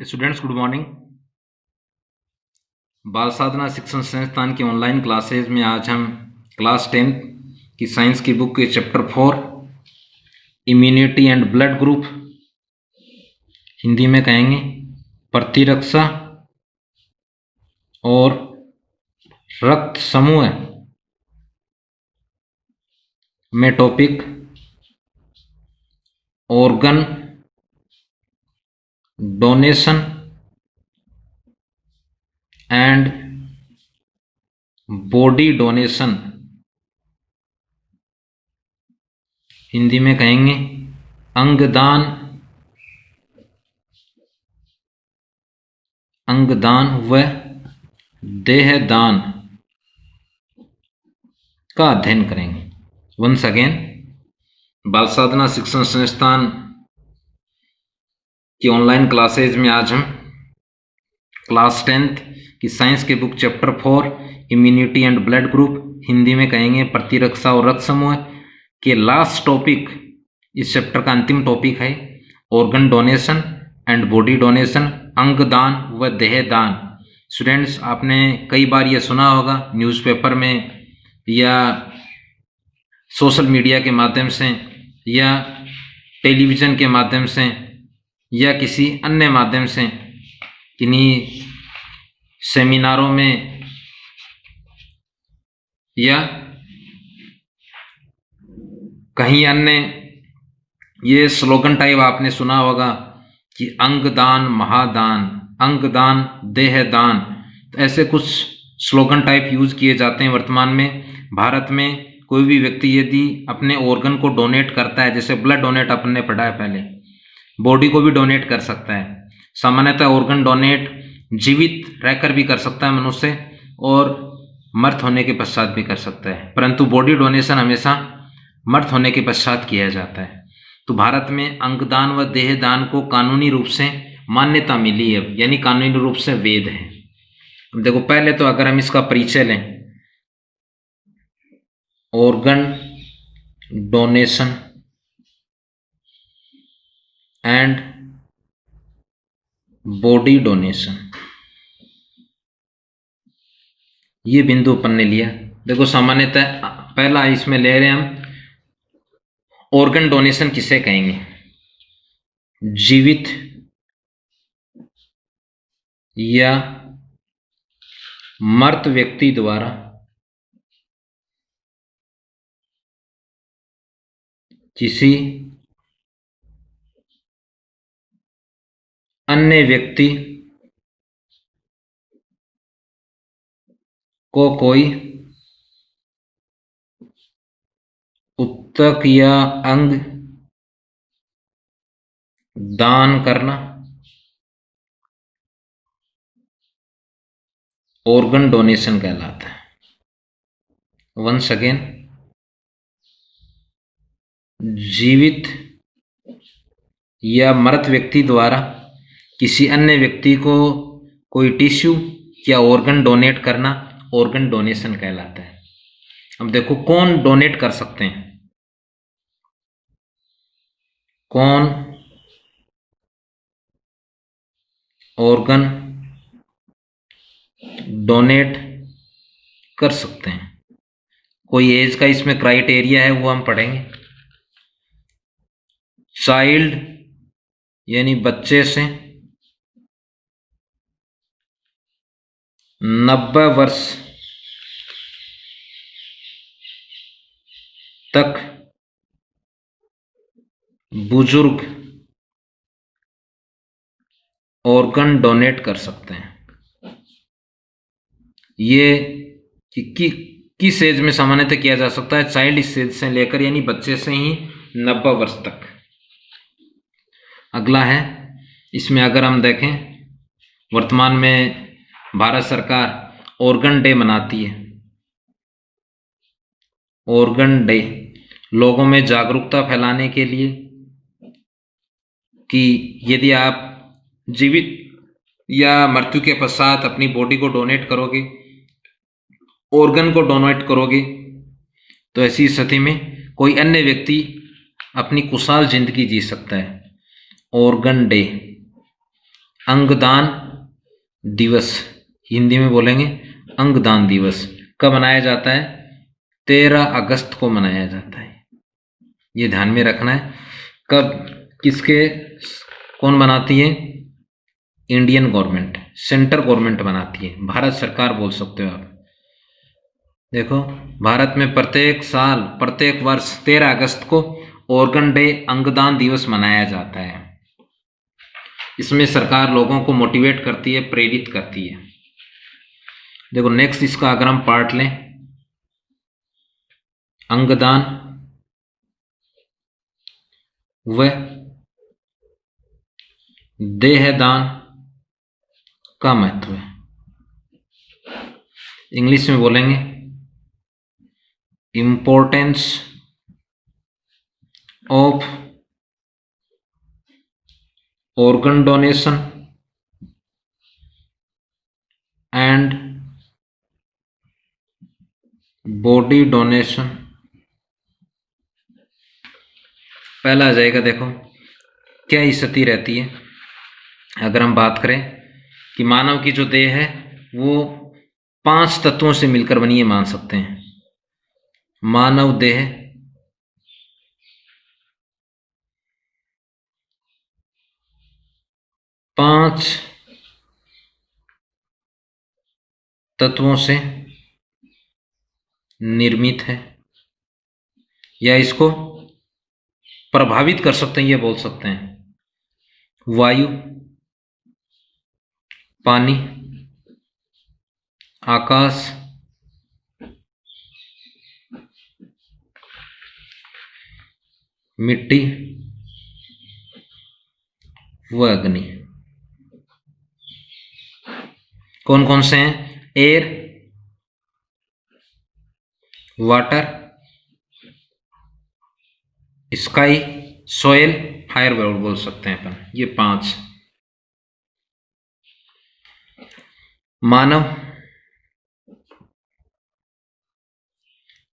Students good morning. बाल साधना शिक्षण संस्थान की ऑनलाइन क्लासेज में आज हम क्लास 10 की साइंस की बुक के chapter 4 immunity and blood group, Hindi में कहेंगे प्रतिरक्षा और रक्त समूह में topic organ donation and body donation, Hindi में कहेंगे अंगदान व देहदान का अध्ययन करेंगे। वंस अगेन, बाल साधना शिक्षण संस्थान की ऑनलाइन क्लासेज में आज हम क्लास 10 की साइंस के book chapter 4 immunity and blood group, Hindi में कहेंगे प्रतिरक्षा और रक्त समूह के लास्ट टॉपिक, इस चैप्टर का अंतिम टॉपिक है organ donation and body donation, अंगदान व देहदान। स्टूडेंट्स, आपने कई बार ये सुना होगा न्यूज़पेपर में या सोशल मीडिया के माध्यम से या टेलीविज़न के माध्यम से या किसी अन्य माध्यम से, किन्हीं सेमिनारों में या कहीं अन्य ये स्लोगन टाइप आपने सुना होगा कि अंगदान महादान, अंगदान देहदान। तो ऐसे कुछ स्लोगन टाइप यूज़ किए जाते हैं वर्तमान में। भारत में कोई भी व्यक्ति यदि अपने ऑर्गन को डोनेट करता है, जैसे ब्लड डोनेट अपन ने पढ़ा है पहले, बॉडी को भी डोनेट कर सकता है। सामान्यतः ऑर्गन डोनेट जीवित रहकर भी कर सकता है मनुष्य और मृत होने के पश्चात भी कर सकता है, परंतु बॉडी डोनेशन हमेशा मृत होने के पश्चात किया जाता है। तो भारत में अंगदान व देहदान को कानूनी रूप से मान्यता मिली है, यानी कानूनी रूप से वैध है। अब देखो, पहले तो अगर हम इसका परिचय लें, organ donation and body donation, ये बिंदु अपन ने लिया। देखो, सामान्यतः पहला इसमें ले रहे हैं हम ऑर्गन डोनेशन किसे कहेंगे? जीवित या मृत व्यक्ति द्वारा किसी अन्य व्यक्ति को कोई ऊतक या अंग दान करना ऑर्गन डोनेशन कहलाता है। वंस अगेन, जीवित या मृत व्यक्ति द्वारा किसी अन्य व्यक्ति को कोई टिश्यू या ऑर्गन डोनेट करना ऑर्गन डोनेशन कहलाता है। अब देखो, कौन डोनेट कर सकते हैं, कौन ऑर्गन डोनेट कर सकते हैं। कोई एज का इसमें क्राइटेरिया है, वो हम पढ़ेंगे। चाइल्ड यानी बच्चे से 90 वर्ष तक बुजुर्ग ऑर्गन डोनेट कर सकते हैं। ये किस एज में सामान्यतः किया जा सकता है? चाइल्ड एज से लेकर, यानी बच्चे से ही 90 वर्ष तक। अगला है, इसमें अगर हम देखें, वर्तमान में भारत सरकार ऑर्गन डे मनाती है। ऑर्गन डे लोगों में जागरूकता फैलाने के लिए कि यदि आप जीवित या मृत्यु के पश्चात अपनी बॉडी को डोनेट करोगे, ऑर्गन को डोनेट करोगे, तो ऐसी स्थिति में कोई अन्य व्यक्ति अपनी खुशहाल जिंदगी जी सकता है। ऑर्गन डे अंगदान दिवस, हिंदी में बोलेंगे अंगदान दिवस, कब मनाया जाता है? 13 अगस्त को मनाया जाता है। ये ध्यान में रखना है। कब, किसके, कौन बनाती है? इंडियन गवर्नमेंट, सेंट्रल गवर्नमेंट बनाती है, भारत सरकार बोल सकते हो आप। देखो, भारत में प्रत्येक साल, प्रत्येक वर्ष 13 अगस्त को ऑर्गन डे, अंगदान दिवस मनाया जाता है। इसमें सरकार लोगों को मोटिवेट करती है, प्रेरित करती है। देखो नेक्स्ट इसका अगर हम पार्ट लें, अंगदान व देहदान का महत्व है। इंग्लिश में बोलेंगे importance of organ donation and body donation। पहला आ जाएगा, देखो क्या स्थिति रहती है अगर हम बात करें कि मानव की जो देह है वो 5 तत्वों से मिलकर बनी है, मान सकते हैं। मानव देह 5 तत्वों से निर्मित है, या इसको प्रभावित कर सकते हैं, ये बोल सकते हैं। वायु, पानी, आकाश, मिट्टी व अग्नि। कौन कौन से हैं? Air, water, sky, soil, fire बोल सकते हैं अपन, ये 5। मानव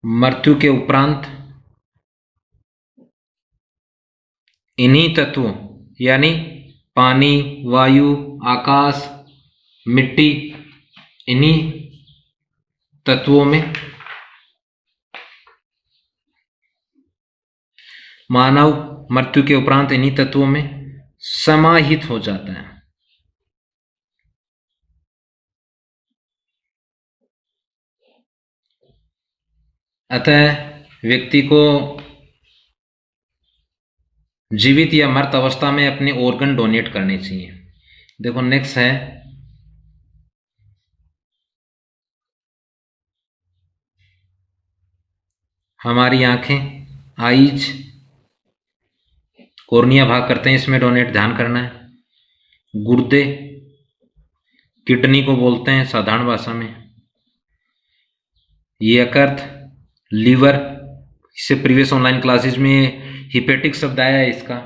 मृत्यु के उपरांत इन्हीं तत्वों यानी पानी, वायु, आकाश, मिट्टी, इन्हीं तत्वों में मानव मृत्यु के उपरांत इन्हीं तत्वों में समाहित हो जाता है। अतः व्यक्ति को जीवित या मृत अवस्था में अपने ऑर्गन डोनेट करने चाहिए। देखो नेक्स्ट है हमारी आंखें, आईज, कोर्निया भाग करते हैं, इसमें डोनेट ध्यान करना है। गुर्दे, किडनी को बोलते हैं साधारण भाषा में। यकृत, लीवर, इससे प्रीवियस ऑनलाइन क्लासेस में हिपेटिक शब्द आया है इसका,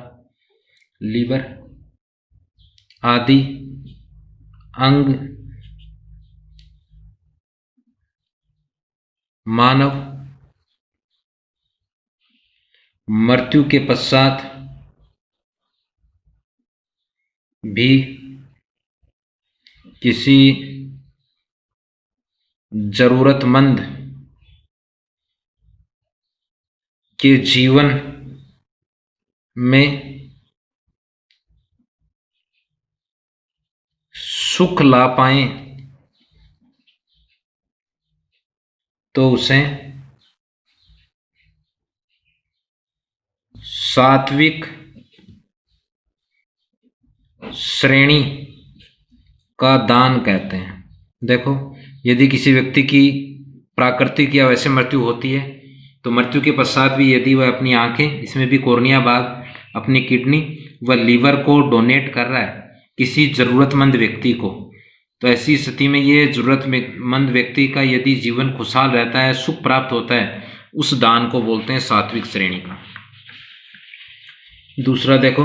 लीवर आदि अंग मानव मृत्यु के पश्चात भी किसी जरूरतमंद के जीवन में सुख ला पाए तो उसे सात्विक श्रेणी का दान कहते हैं। देखो यदि किसी व्यक्ति की प्राकृतिक या वैसे मृत्यु होती है तो मृत्यु के पश्चात भी यदि वह अपनी आंखें, इसमें भी कोर्निया भाग, अपनी किडनी व लीवर को डोनेट कर रहा है किसी ज़रूरतमंद व्यक्ति को, तो ऐसी स्थिति में ये ज़रूरतमंद व्यक्ति का यदि जीवन खुशहाल रहता है, सुख प्राप्त होता है, उस दान को बोलते हैं सात्विक श्रेणी का। दूसरा देखो,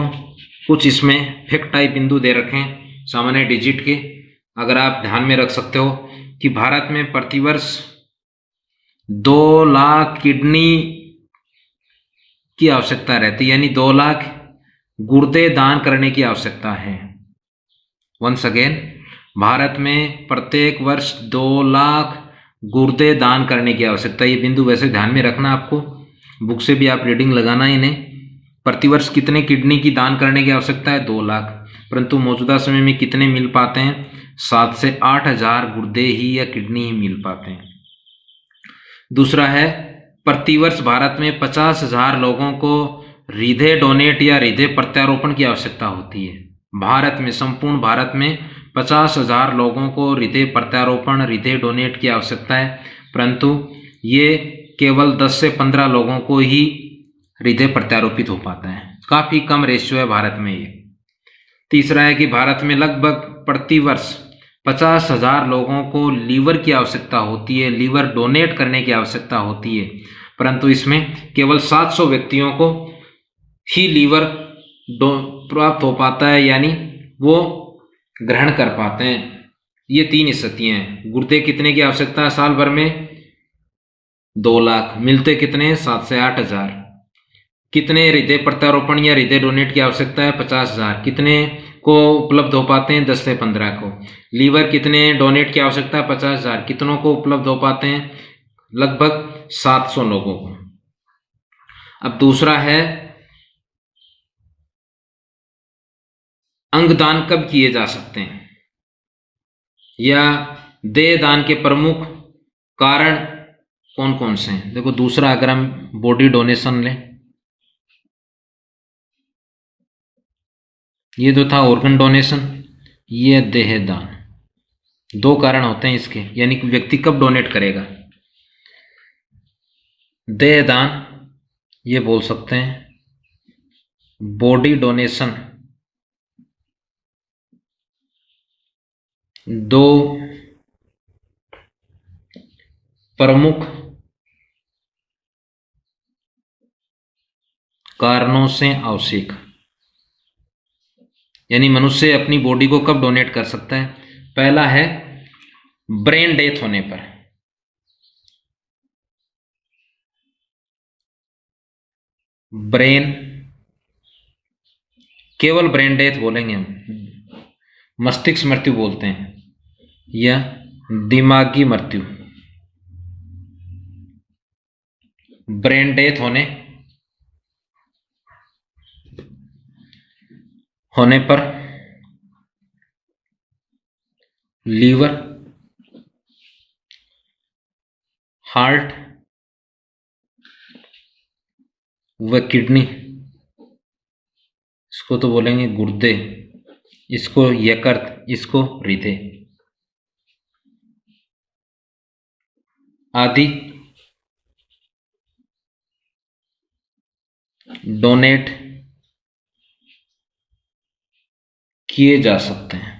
कुछ इसमें फैक्ट टाइप बिंदु दे रखे हैं सामान्य डिजिट के, अगर आप ध्यान में रख सकते हो कि भारत में प्रतिवर्ष 2 लाख किडनी की आवश्यकता रहती है, यानी 2 लाख गुर्दे दान करने की आवश्यकता है। वंस अगेन, भारत में प्रत्येक वर्ष 2 लाख गुर्दे दान करने की आवश्यकता है। ये बिंदु वैसे ध्यान में रखना, आपको बुक से भी आप रीडिंग लगाना इन्हें। प्रतिवर्ष कितने किडनी की दान करने की आवश्यकता है? 2 लाख। परंतु मौजूदा समय में कितने मिल पाते हैं? 7 से 8 हजार गुर्दे ही या किडनी ही मिल पाते हैं। दूसरा है, प्रतिवर्ष भारत में 50,000 लोगों को हृदय डोनेट या हृदय प्रत्यारोपण की आवश्यकता होती है। भारत में, संपूर्ण भारत में 50,000 लोगों को हृदय प्रत्यारोपण, हृदय डोनेट की आवश्यकता है, परंतु ये केवल 10 से 15 लोगों को ही हृदय प्रत्यारोपित हो पाता है। काफी कम रेशियो है भारत में ये। तीसरा है कि भारत में लगभग प्रतिवर्ष 50,000 लोगों को लीवर की आवश्यकता होती है, लीवर डोनेट करने की आवश्यकता होती है, परंतु इसमें केवल 700 व्यक्तियों को ही लीवर प्राप्त हो पाता है, यानी वो ग्रहण कर पाते हैं। ये 3 स्थितियां हैं। गुर्दे कितने की आवश्यकता है साल भर में? 2 लाख। मिलते कितने? 7 से 8 हजार। कितने हृदय प्रत्यारोपण या हृदय डोनेट की आवश्यकता है? 50,000। कितने को उपलब्ध हो पाते हैं? 10 से 15 को। लीवर कितने डोनेट की आवश्यकता है? 50,000। कितनों को उपलब्ध हो पाते हैं? लगभग 700 लोगों को। अब दूसरा है, अंगदान कब किए जा सकते हैं या देह दान के प्रमुख कारण कौन कौन से हैं? देखो, दूसरा अगर हम बॉडी डोनेशन लें, ये तो था ऑर्गन डोनेशन, ये देह दान। 2 कारण होते हैं इसके, यानी कि व्यक्ति कब डोनेट करेगा। देह दान ये बोल सकते हैं, बॉडी डोनेशन 2 प्रमुख कारणों से आवश्यक, यानी मनुष्य अपनी बॉडी को कब डोनेट कर सकता है। पहला है ब्रेन डेथ होने पर। ब्रेन, केवल ब्रेन डेथ बोलेंगे हम, मस्तिष्क मृत्यु बोलते हैं, या दिमागी मृत्यु। ब्रेन डेथ होने पर लीवर, हार्ट व किडनी, इसको तो बोलेंगे गुर्दे, इसको यकृत, इसको हृदय आदि डोनेट किए जा सकते हैं।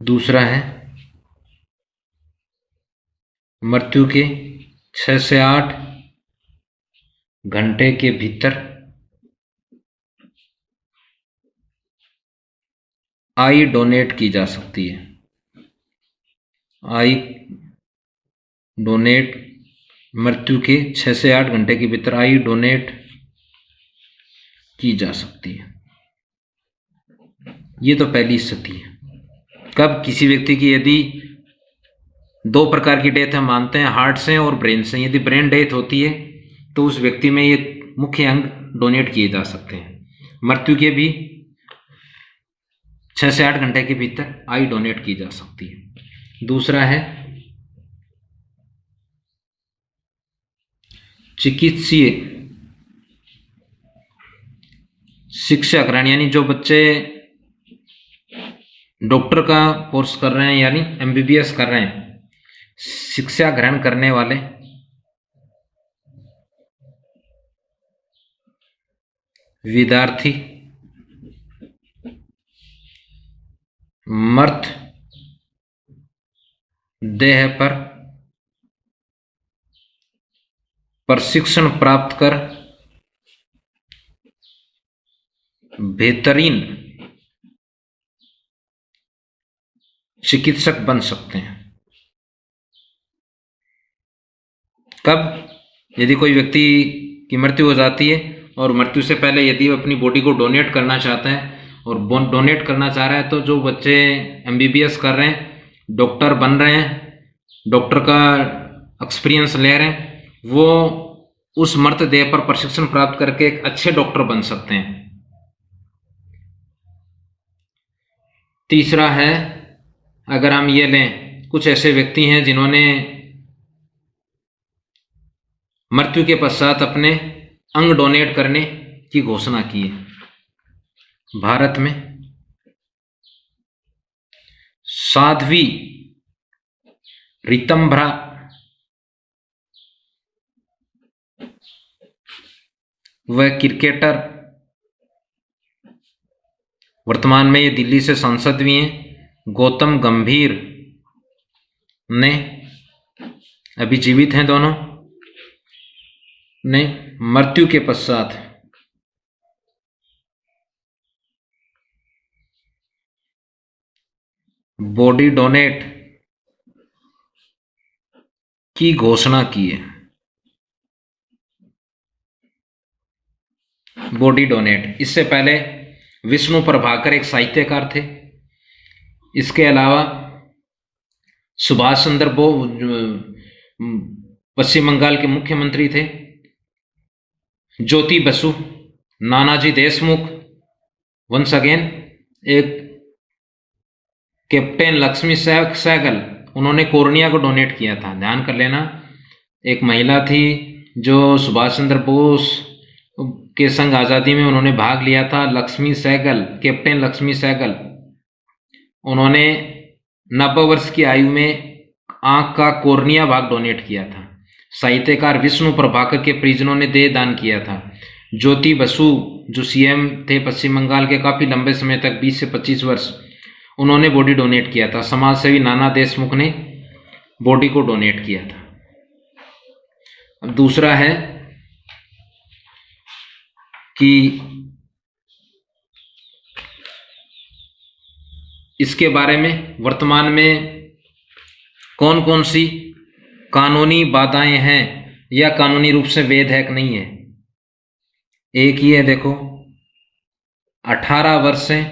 दूसरा है, मृत्यु के 6 से 8 घंटे के भीतर आई डोनेट की जा सकती है। आई डोनेट, मृत्यु के 6 से 8 घंटे के भीतर आई डोनेट की जा सकती है। ये तो पहली स्थिति है। कब? किसी व्यक्ति की यदि 2 प्रकार की डेथ हम मानते हैं, हार्ट से और ब्रेन से। यदि ब्रेन डेथ होती है तो उस व्यक्ति में ये मुख्य अंग डोनेट किए जा सकते हैं। मृत्यु के भी 6 से 8 घंटे के भीतर आई डोनेट की जा सकती है। दूसरा है चिकित्सीय शिक्षा ग्रहण, यानी जो बच्चे डॉक्टर का कोर्स कर रहे हैं, यानी एमबीबीएस कर रहे हैं, शिक्षा ग्रहण करने वाले विद्यार्थी मर्त देह पर प्रशिक्षण प्राप्त कर बेहतरीन चिकित्सक बन सकते हैं। कब? यदि कोई व्यक्ति की मृत्यु हो जाती है और मृत्यु से पहले यदि वो अपनी बॉडी को डोनेट करना चाहता है और डोनेट करना चाह रहा है तो जो बच्चे MBBS कर रहे हैं, डॉक्टर बन रहे हैं, डॉक्टर का एक्सपीरियंस ले रहे हैं, वो उस मृतदेह पर प्रशिक्षण प्राप्त करके एक अच्छे डॉक्टर बन सकते हैं। तीसरा है, अगर हम ये लें, कुछ ऐसे व्यक्ति हैं जिन्होंने मृत्यु के पश्चात अपने अंग डोनेट करने की घोषणा की है। भारत में साध्वी ऋतंभरा वह क्रिकेटर, वर्तमान में ये दिल्ली से सांसद भी हैं, गौतम गंभीर ने, अभी जीवित हैं दोनों, ने मृत्यु के पश्चात बॉडी डोनेट की घोषणा की है। बॉडी डोनेट, इससे पहले विष्णु प्रभाकर एक साहित्यकार थे। इसके अलावा सुभाष चंद्र बोस पश्चिम बंगाल के मुख्यमंत्री थे, ज्योति बसु, नानाजी देशमुख, वंस अगेन एक कैप्टन लक्ष्मी सहगल, उन्होंने कॉर्निया को डोनेट किया था। ध्यान कर लेना, एक महिला थी जो सुभाष चंद्र बोस के संग आज़ादी में उन्होंने भाग लिया था, लक्ष्मी सहगल, कैप्टन लक्ष्मी सहगल। उन्होंने 90 वर्ष की आयु में आंख का कॉर्निया भाग डोनेट किया था। साहित्यकार विष्णु प्रभाकर के परिजनों ने देह दान किया था। ज्योति बसु जो CM थे पश्चिम बंगाल के काफ़ी लंबे समय तक, 20 से 25 वर्ष, उन्होंने बॉडी डोनेट किया था। समाजसेवी नाना देशमुख ने बॉडी को डोनेट किया था। अब दूसरा है कि इसके बारे में वर्तमान में कौन कौन सी कानूनी बाधाएं हैं या कानूनी रूप से वैध है कि नहीं है। एक ही है, देखो, 18 वर्ष से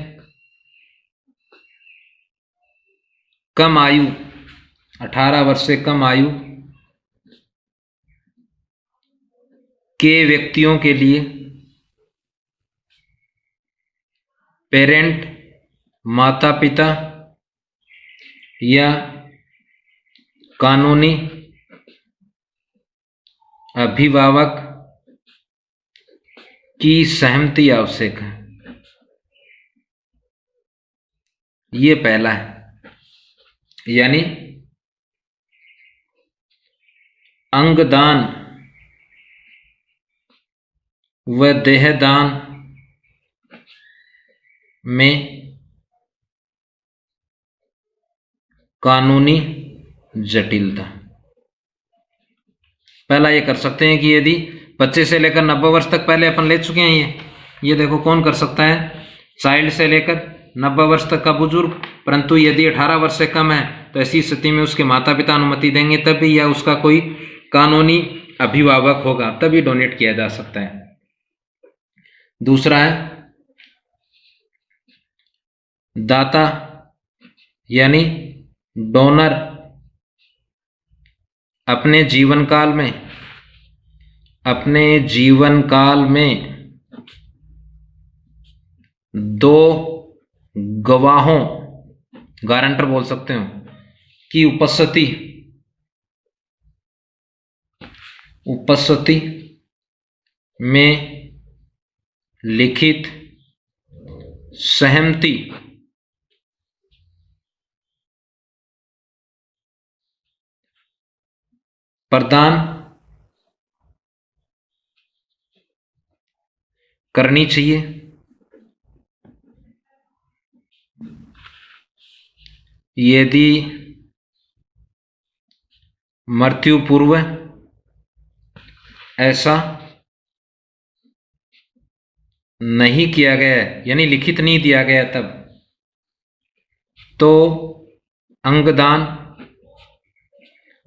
कम आयु, 18 वर्ष से कम आयु के व्यक्तियों के लिए पेरेंट, माता पिता या कानूनी अभिभावक की सहमति आवश्यक है। ये पहला है, यानी अंगदान व देहदान में कानूनी जटिलता। पहला ये कर सकते हैं कि यदि 25 से लेकर 90 वर्ष तक पहले अपन ले चुके हैं, ये देखो कौन कर सकता है, चाइल्ड से लेकर 90 वर्ष तक का बुजुर्ग। परंतु यदि 18 वर्ष से कम है तो ऐसी स्थिति में उसके माता पिता अनुमति देंगे तभी, या उसका कोई कानूनी अभिभावक होगा तभी डोनेट किया जा सकता है। दूसरा है दाता यानी डोनर अपने जीवन काल में 2 गवाहों, गारंटर बोल सकते हो, की उपस्थिति में लिखित सहमति प्रदान करनी चाहिए। यदि मृत्यु पूर्व ऐसा नहीं किया गया, यानी लिखित नहीं दिया गया, तब तो अंगदान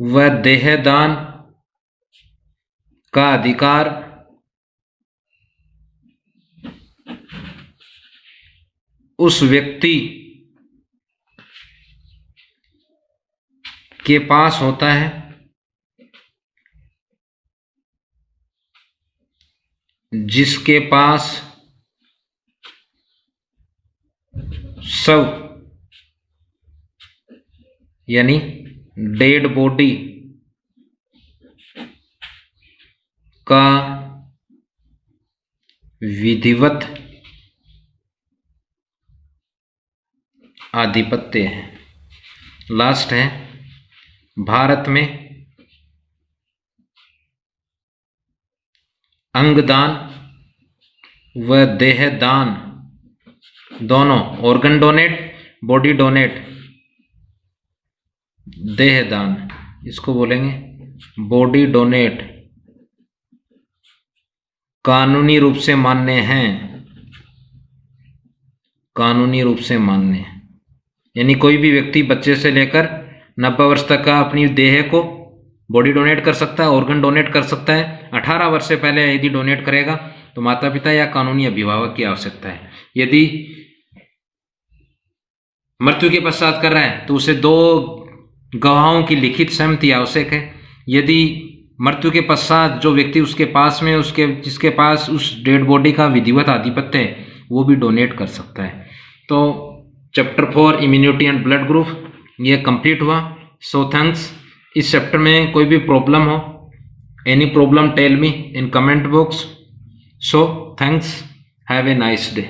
व देहदान का अधिकार उस व्यक्ति के पास होता है जिसके पास शव यानी डेड बॉडी का विधिवत आधिपत्य है। लास्ट है, भारत में अंगदान व देहदान दोनों, ऑर्गन डोनेट, बॉडी डोनेट, देहदान इसको बोलेंगे बॉडी डोनेट, कानूनी रूप से मान्य हैं। कानूनी रूप से मान्य है यानी कोई भी व्यक्ति बच्चे से लेकर 90 वर्ष तक का अपनी देह को बॉडी डोनेट कर सकता है, ऑर्गन डोनेट कर सकता है। 18 वर्ष से पहले यदि डोनेट करेगा तो माता पिता या कानूनी अभिभावक की आवश्यकता है। यदि मृत्यु के पश्चात कर रहा है तो उसे 2 गवाहों की लिखित सहमति आवश्यक है। यदि मृत्यु के पश्चात जो व्यक्ति उसके पास में जिसके पास उस डेड बॉडी का विधिवत आधिपत्य है वो भी डोनेट कर सकता है। तो chapter 4 immunity and blood group ये कंप्लीट हुआ। So thanks. इस चैप्टर में कोई भी प्रॉब्लम हो, any problem tell me in comment box. So thanks, have a nice day.